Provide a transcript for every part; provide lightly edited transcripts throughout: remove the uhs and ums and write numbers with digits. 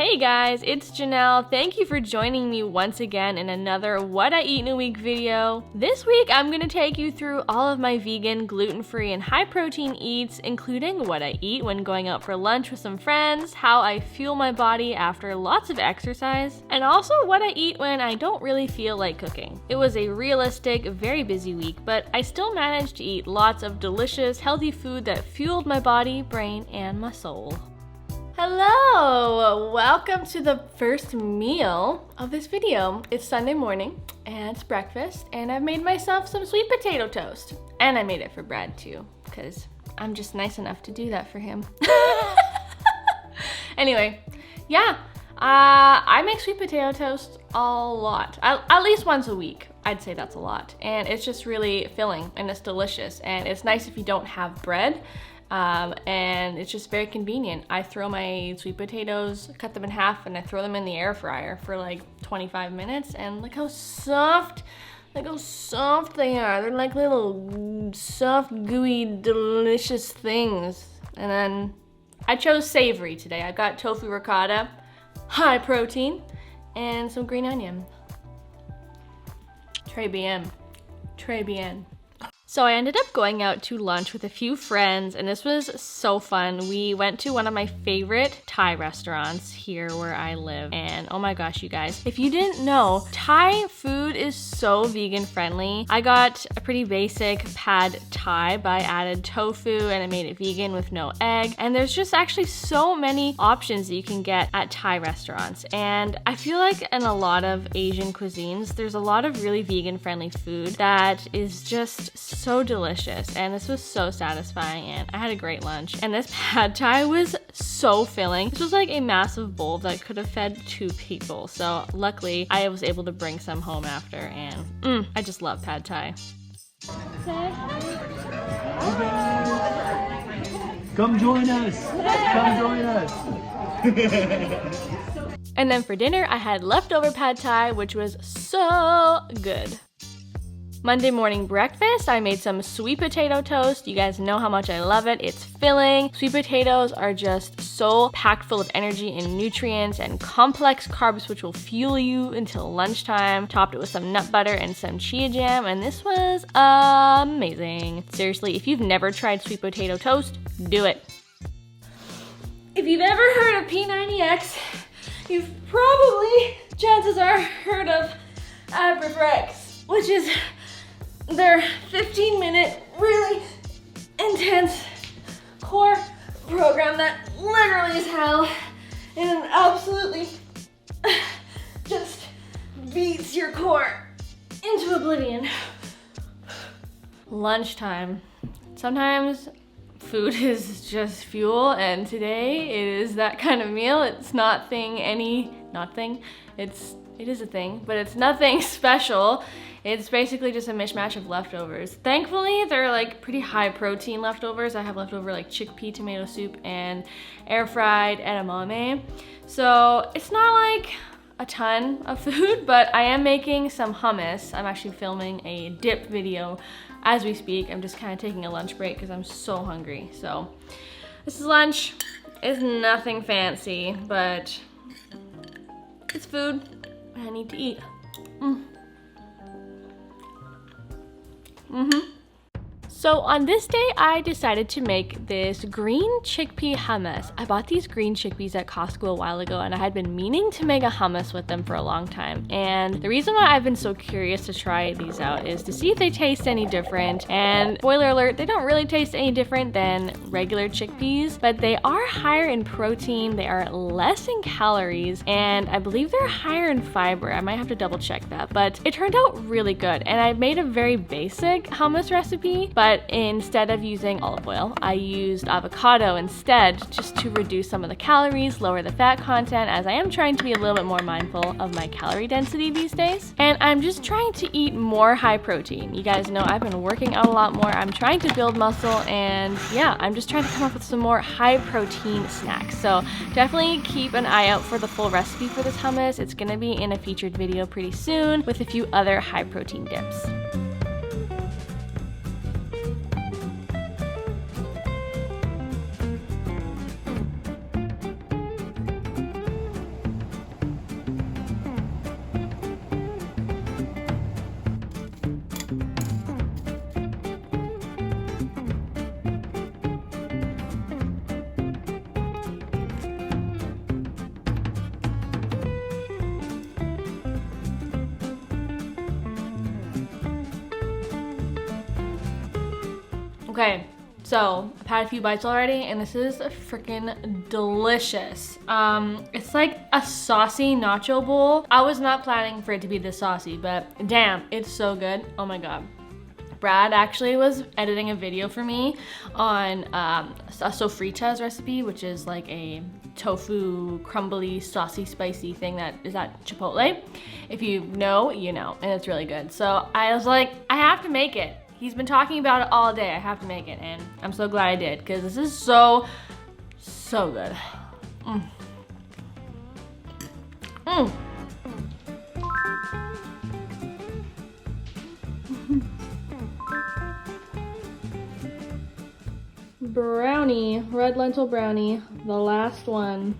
Hey guys, it's Janelle. Thank you for joining me once again in another What I Eat in a Week video. This week I'm gonna take you through all of my vegan, gluten-free, and high-protein eats, including what I eat when going out for lunch with some friends, how I fuel my body after lots of exercise, and also what I eat when I don't really feel like cooking. It was a realistic, very busy week, but I still managed to eat lots of delicious, healthy food that fueled my body, brain, and my soul. Hello! Welcome to the first meal of this video. It's Sunday morning and it's breakfast and I've made myself some sweet potato toast. And I made it for Brad too, because I'm just nice enough to do that for him. Anyway, yeah, I make sweet potato toast a lot, at least once a week. I'd say that's a lot. And it's just really filling and it's delicious. And it's nice if you don't have bread. And it's just very convenient. I throw my sweet potatoes, cut them in half, and I throw them in the air fryer for like 25 minutes, and look how soft they are. They're like little soft, gooey, delicious things. And then I chose savory today. I've got tofu ricotta, high protein, and some green onion. Très bien. Très bien. So I ended up going out to lunch with a few friends and this was so fun. We went to one of my favorite Thai restaurants here where I live, and oh my gosh, you guys, if you didn't know, Thai food is so vegan friendly. I got a pretty basic pad Thai, but I added tofu and I made it vegan with no egg, and there's just actually so many options that you can get at Thai restaurants. And I feel like in a lot of Asian cuisines, there's a lot of really vegan friendly food that is just so delicious, and this was so satisfying and I had a great lunch. And this pad Thai was so filling. This was like a massive bowl that could have fed 2 people, so luckily I was able to bring some home after, and I just love pad Thai. Come join us! Come join us! And then for dinner I had leftover pad Thai, which was so good. Monday morning breakfast, I made some sweet potato toast. You guys know how much I love it. It's filling. Sweet potatoes are just so packed full of energy and nutrients and complex carbs, which will fuel you until lunchtime. Topped it with some nut butter and some chia jam, and this was amazing. Seriously, if you've never tried sweet potato toast, do it. If you've ever heard of P90X, you've probably, chances are, heard of Abrifrex, which is their 15-minute, really intense core program that literally is hell and absolutely just beats your core into oblivion. Lunchtime. Sometimes food is just fuel, and today it is that kind of meal. It's it is a thing, but it's nothing special. It's basically just a mishmash of leftovers. Thankfully, they're like pretty high protein leftovers. I have leftover like chickpea tomato soup and air fried edamame. So it's not like a ton of food, but I am making some hummus. I'm actually filming a dip video as we speak. I'm just kind of taking a lunch break because I'm so hungry. So this is lunch. It's nothing fancy, but it's food I need to eat. So on this day, I decided to make this green chickpea hummus. I bought these green chickpeas at Costco a while ago, and I had been meaning to make a hummus with them for a long time. And the reason why I've been so curious to try these out is to see if they taste any different. And spoiler alert, they don't really taste any different than regular chickpeas, but they are higher in protein, they are less in calories, and I believe they're higher in fiber. I might have to double check that, but it turned out really good. And I made a very basic hummus recipe, but instead of using olive oil, I used avocado instead, just to reduce some of the calories, lower the fat content, as I am trying to be a little bit more mindful of my calorie density these days. And I'm just trying to eat more high protein. You guys know I've been working out a lot more. I'm trying to build muscle, and yeah, I'm just trying to come up with some more high protein snacks. So definitely keep an eye out for the full recipe for this hummus. It's gonna be in a featured video pretty soon with a few other high protein dips. Okay, so I've had a few bites already and this is freaking delicious. It's like a saucy nacho bowl. I was not planning for it to be this saucy, but damn, it's so good. Oh my God. Brad actually was editing a video for me on a sofritas recipe, which is like a tofu crumbly, saucy, spicy thing that is at Chipotle. If you know, you know, and it's really good. So I was like, I have to make it. He's been talking about it all day. I have to make it, and I'm so glad I did because this is so good. Brownie, red lentil brownie, the last one.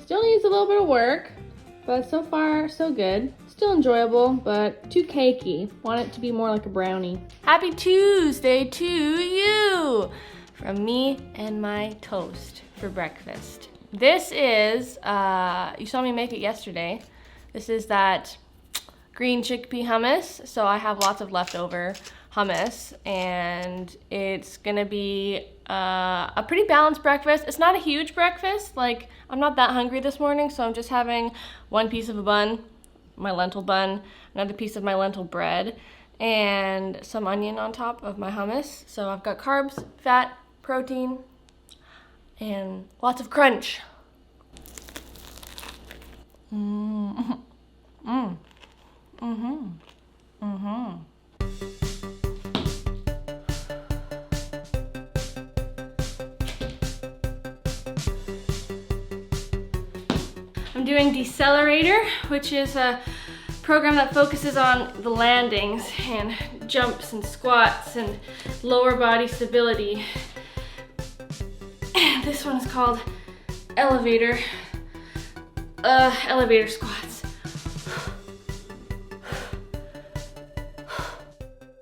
Still needs a little bit of work, but so far so good. Still enjoyable, but too cakey. Want it to be more like a brownie. Happy Tuesday to you from me and my toast for breakfast. This is, you saw me make it yesterday. This is that green chickpea hummus. So I have lots of leftover hummus and it's gonna be a pretty balanced breakfast. It's not a huge breakfast. Like, I'm not that hungry this morning, so I'm just having one piece of a bun, my lentil bun, another piece of my lentil bread, and some onion on top of my hummus. So I've got carbs, fat, protein, and lots of crunch. I'm doing Decelerator, which is a program that focuses on the landings and jumps and squats and lower body stability. This one is called Elevator squats.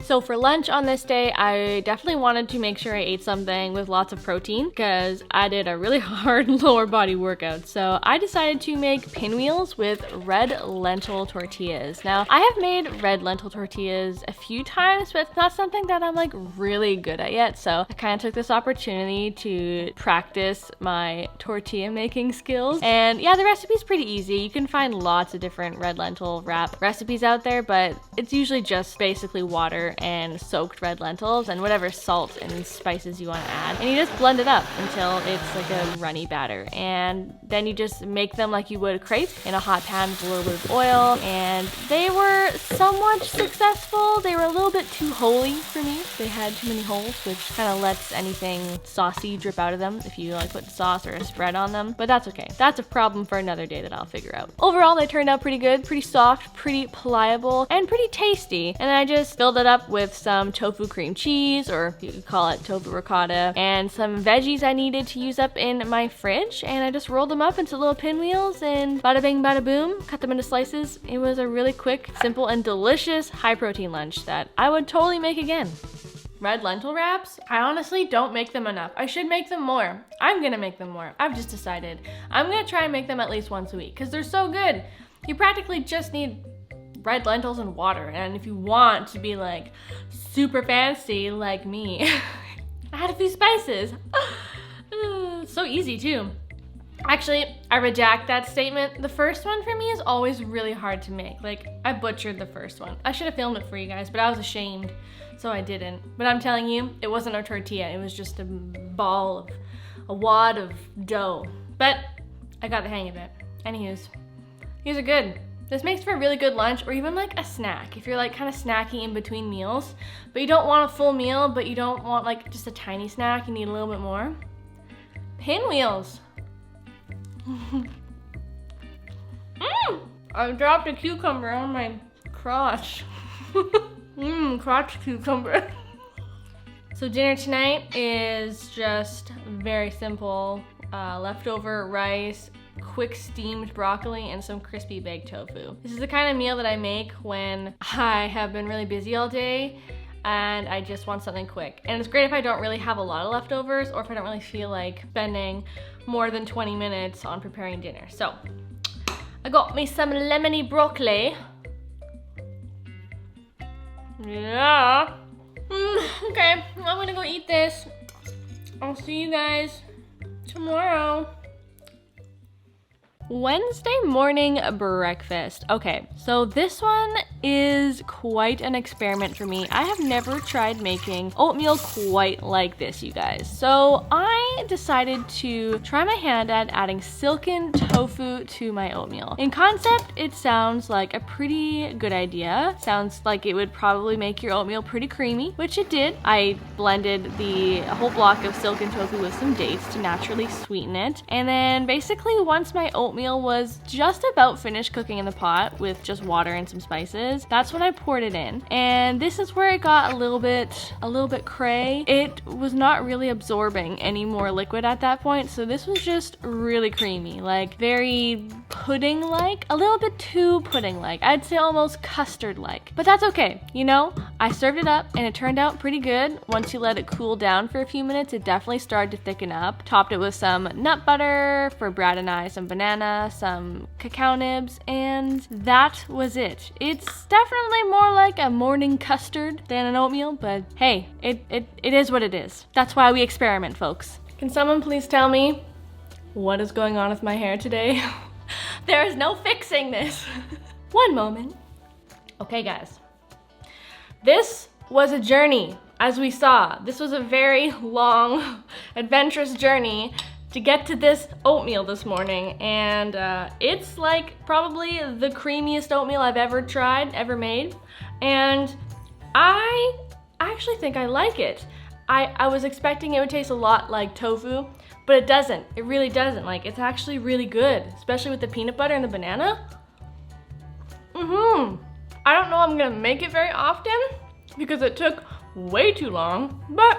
So for lunch on this day, I definitely wanted to make sure I ate something with lots of protein because I did a really hard lower body workout. So I decided to make pinwheels with red lentil tortillas. Now, I have made red lentil tortillas a few times, but it's not something that I'm like really good at yet. So I kind of took this opportunity to practice my tortilla making skills. And yeah, the recipe's pretty easy. You can find lots of different red lentil wrap recipes out there, but it's usually just basically water and soaked red lentils and whatever salt and spices you want to add. And you just blend it up until it's like a runny batter. And then you just make them like you would crepes in a hot pan with a little bit of oil. And they were somewhat successful. They were a little bit too holy for me. They had too many holes, which kind of lets anything saucy drip out of them if you like put sauce or a spread on them. But that's okay. That's a problem for another day that I'll figure out. Overall, they turned out pretty good, pretty soft, pretty pliable, and pretty tasty. And I just filled it up with some tofu cream cheese, or you could call it tofu ricotta, and some veggies I needed to use up in my fridge, and I just rolled them up into little pinwheels and bada bing bada boom, cut them into slices. It was a really quick, simple, and delicious high protein lunch that I would totally make again. Red lentil wraps, I honestly don't make them enough. I should make them more. I'm gonna make them more. I've just decided. I'm gonna try and make them at least once a week because they're so good. You practically just need red lentils and water, and if you want to be like super fancy like me, add a few spices. So easy too. Actually, I redact that statement. The first one for me is always really hard to make. Like, I butchered the first one. I should have filmed it for you guys, but I was ashamed, so I didn't. But I'm telling you, it wasn't a tortilla. It was just a wad of dough. But I got the hang of it. Anywho's, these are good. This makes for a really good lunch, or even like a snack. If you're like kind of snacky in between meals, but you don't want a full meal, but you don't want like just a tiny snack, you need a little bit more. Pinwheels. I dropped a cucumber on my crotch. Crotch cucumber. So dinner tonight is just very simple. Leftover rice, quick steamed broccoli, and some crispy baked tofu. This is the kind of meal that I make when I have been really busy all day and I just want something quick. And it's great if I don't really have a lot of leftovers, or if I don't really feel like spending more than 20 minutes on preparing dinner. So I got me some lemony broccoli. Yeah. Okay, I'm gonna go eat this. I'll see you guys tomorrow. Wednesday morning breakfast. Okay, so this one is quite an experiment for me. I have never tried making oatmeal quite like this, you guys. So I decided to try my hand at adding silken tofu to my oatmeal. In concept, it sounds like a pretty good idea. Sounds like it would probably make your oatmeal pretty creamy, which it did. I blended the whole block of silken tofu with some dates to naturally sweeten it. And then basically once my oatmeal was just about finished cooking in the pot with just water and some spices, that's when I poured it in. And this is where it got a little bit cray. It was not really absorbing any more liquid at that point, so this was just really creamy, like very pudding-like, a little bit too pudding-like. I'd say almost custard-like, but that's okay. You know, I served it up and it turned out pretty good. Once you let it cool down for a few minutes, it definitely started to thicken up. Topped it with some nut butter, for Brad and I, some banana, some cacao nibs, and that was it. It's definitely more like a morning custard than an oatmeal, but hey, it is what it is. That's why we experiment, folks. Can someone please tell me what is going on with my hair today? There is no fixing this. One moment. Okay, guys. This was a journey, as we saw. This was a very long, adventurous journey to get to this oatmeal this morning, and it's like probably the creamiest oatmeal I've ever tried, ever made, and I actually think I like it. I was expecting it would taste a lot like tofu, but it doesn't. It really doesn't. Like, it's actually really good, especially with the peanut butter and the banana. I don't know I'm gonna make it very often because it took way too long, but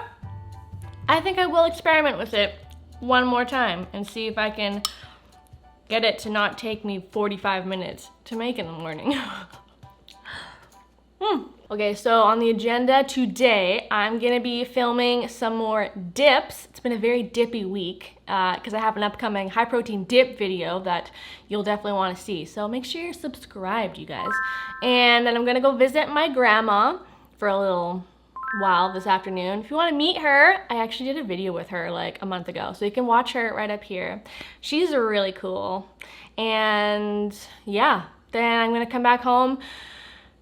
I think I will experiment with it one more time and see if I can get it to not take me 45 minutes to make in the morning. Okay, so on the agenda today, I'm gonna be filming some more dips. It's been a very dippy week because I have an upcoming high protein dip video that you'll definitely wanna see. So make sure you're subscribed, you guys. And then I'm gonna go visit my grandma for a little while this afternoon. If you want to meet her, I actually did a video with her like a month ago, so you can watch her right up here. She's really cool. And yeah, then I'm gonna come back home,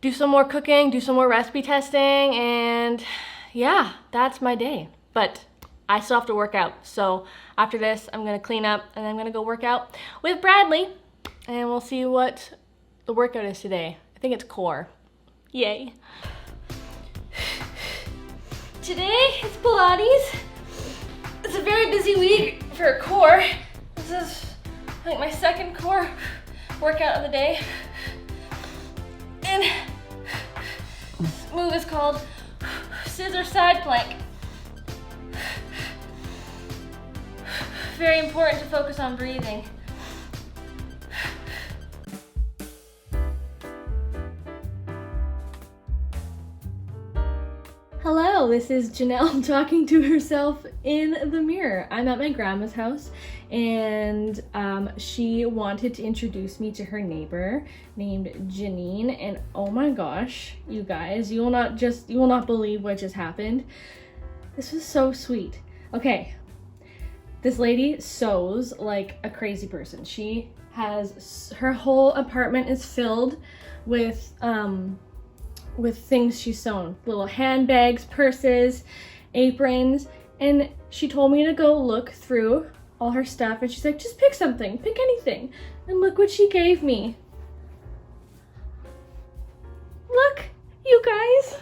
do some more cooking, do some more recipe testing, and yeah, that's my day. But I still have to work out, so after this I'm gonna clean up and I'm gonna go work out with Bradley, and we'll see what the workout is today. I think it's core. Yay. Today, it's Pilates. It's a very busy week for core. This is, I think, my second core workout of the day. And this move is called scissor side plank. Very important to focus on breathing. Hello, this is Janelle talking to herself in the mirror. I'm at my grandma's house, and she wanted to introduce me to her neighbor named Janine, and oh my gosh, you guys, you will not believe what just happened. This was so sweet. Okay, this lady sews like a crazy person. She has, her whole apartment is filled with things she's sewn. Little handbags, purses, aprons, and she told me to go look through all her stuff, and she's like, just pick something, pick anything. And look what she gave me. Look, you guys,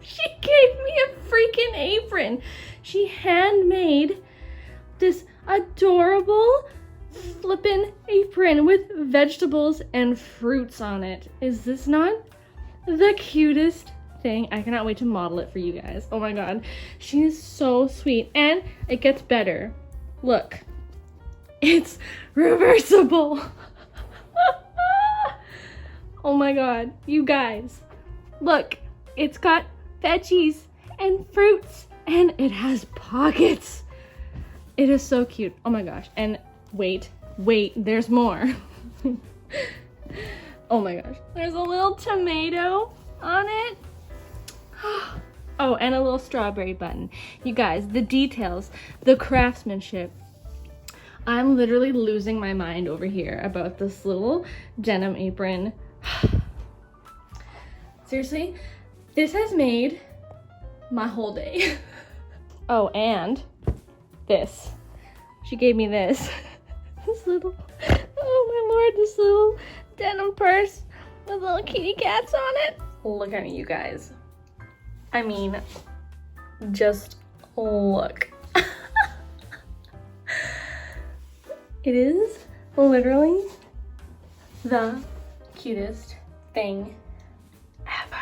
she gave me a freaking apron. She handmade this adorable flippin' apron with vegetables and fruits on it. Is this not the cutest thing? I cannot wait to model it for you guys. Oh my god, she is so sweet, and it gets better. Look, it's reversible. Oh my god, you guys, look, it's got veggies and fruits, and it has pockets. It is so cute. Oh my gosh, and wait, there's more. Oh my gosh, there's a little tomato on it. Oh, and a little strawberry button. You guys, the details, the craftsmanship. I'm literally losing my mind over here about this little denim apron. Seriously, this has made my whole day. Oh, and this. She gave me this. This little, oh my lord, this little denim purse with little kitty cats on it. Look at me, you guys. I mean, just look. It is literally the cutest thing ever.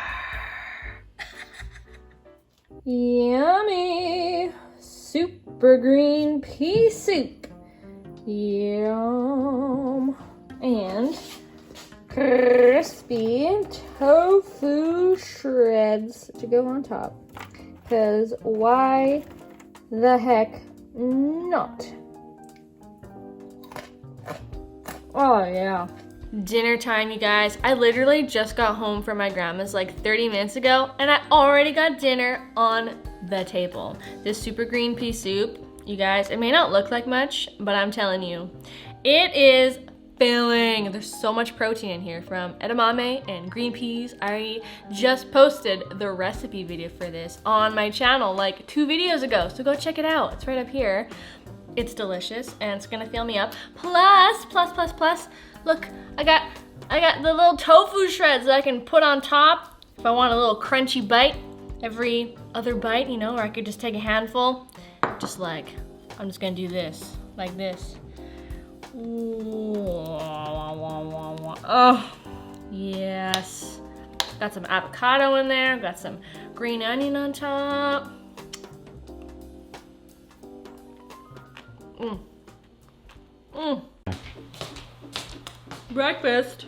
Yummy! Super green pea soup. Yum. And crispy tofu shreds to go on top. Because why the heck not? Oh yeah. Dinner time, you guys. I literally just got home from my grandma's like 30 minutes ago and I already got dinner on the table. This super green pea soup, you guys, it may not look like much, but I'm telling you, it is filling. There's so much protein in here from edamame and green peas. I just posted the recipe video for this on my channel like 2 videos ago, so go check it out. It's right up here. It's delicious and it's gonna fill me up. Plus, look, I got the little tofu shreds that I can put on top if I want a little crunchy bite. Every other bite, you know, or I could just take a handful. Just like, I'm just gonna do this, like this. Oh, yes. Got some avocado in there, got some green onion on top. Breakfast.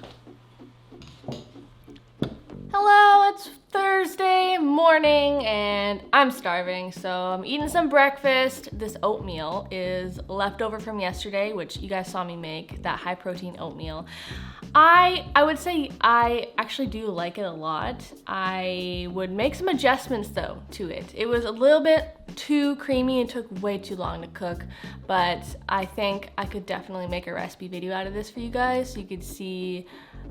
Hello, it's Thursday morning and I'm starving, so I'm eating some breakfast. This oatmeal is leftover from yesterday, which you guys saw me make, that high protein oatmeal. I would say I actually do like it a lot. I would make some adjustments though to it. It was a little bit too creamy and took way too long to cook, but I think I could definitely make a recipe video out of this for you guys so you could see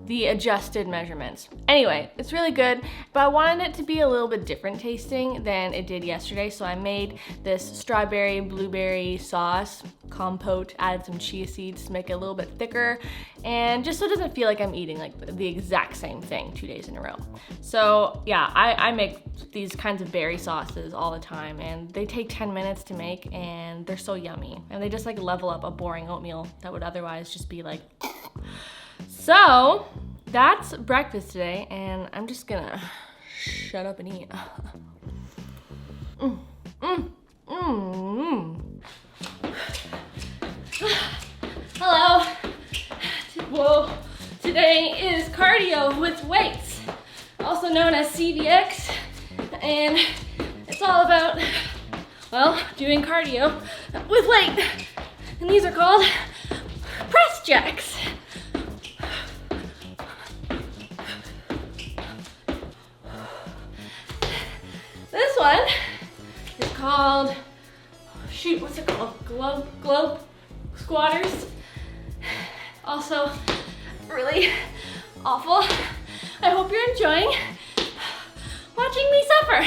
the adjusted measurements. Anyway, it's really good, but I wanted it to be a little bit different tasting than it did yesterday, so I made this strawberry blueberry sauce compote, added some chia seeds to make it a little bit thicker, and just so it doesn't feel like I'm eating like the exact same thing 2 days in a row. So yeah, I make these kinds of berry sauces all the time, and they take 10 minutes to make, and they're so yummy, and they just like level up a boring oatmeal that would otherwise just be like. So that's breakfast today, and I'm just gonna shut up and eat. Hello. Whoa. Today is cardio with weights, also known as CVX, and it's all about, well, doing cardio with weight. And these are called press jacks. This one is called, shoot, what's it called? Globe squatters. Also really awful. I hope you're enjoying watching me suffer.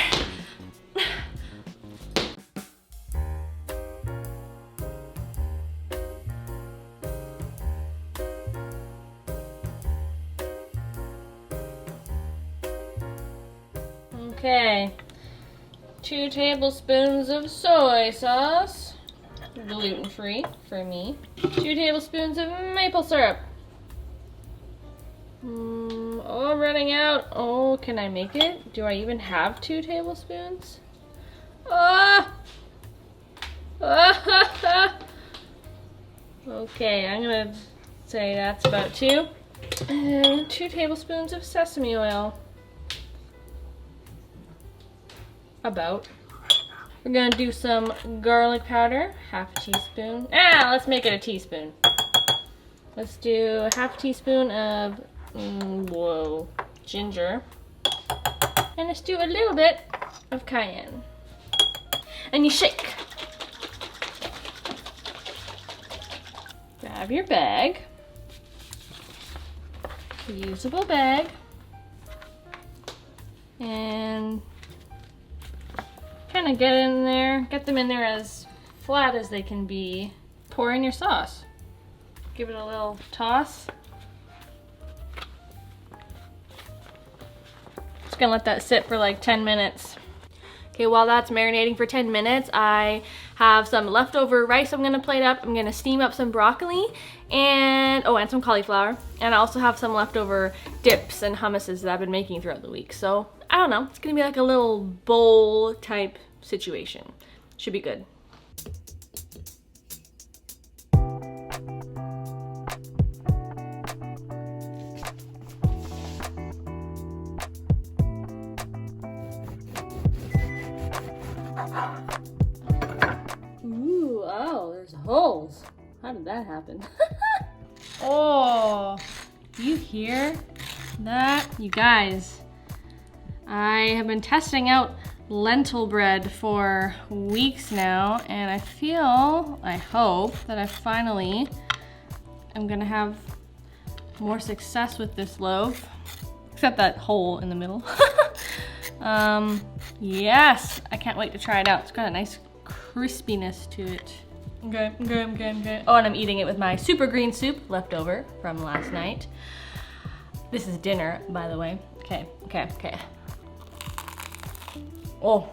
Okay. 2 tablespoons of soy sauce, gluten-free for me. 2 tablespoons of maple syrup. Oh, running out. Oh, can I make it? Do I even have 2 tablespoons? Ah! Okay, I'm gonna say that's about 2. And 2 tablespoons of sesame oil. About. We're gonna do some garlic powder, half a teaspoon. Let's make it a teaspoon. Let's do a half teaspoon of, ginger. And let's do a little bit of cayenne. And you shake. Grab your bag. Reusable bag. And kind of get them in there as flat as they can be. Pour in your sauce. Give it a little toss. Just gonna let that sit for like 10 minutes. Okay, while that's marinating for 10 minutes, I have some leftover rice I'm gonna plate up. I'm gonna steam up some broccoli and some cauliflower. And I also have some leftover dips and hummuses that I've been making throughout the week. So I don't know, it's gonna be like a little bowl type situation. Should be good. Ooh, oh, there's holes. How did that happen? Oh, do you hear that? You guys, I have been testing out lentil bread for weeks now, and I hope that I finally am gonna have more success with this loaf, except that hole in the middle. Yes, I can't wait to try it out. It's got a nice crispiness to it. Okay. Oh, and I'm eating it with my super green soup left over from last night. This is dinner, by the way. Okay. Oh.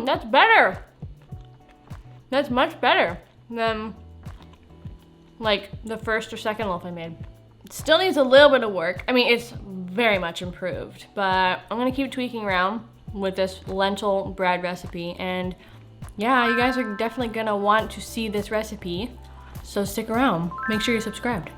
That's better. That's much better than like the first or second loaf I made. It still needs a little bit of work. I mean, it's very much improved, but I'm gonna keep tweaking around with this lentil bread recipe. And yeah, you guys are definitely gonna want to see this recipe, so stick around. Make sure you're subscribed.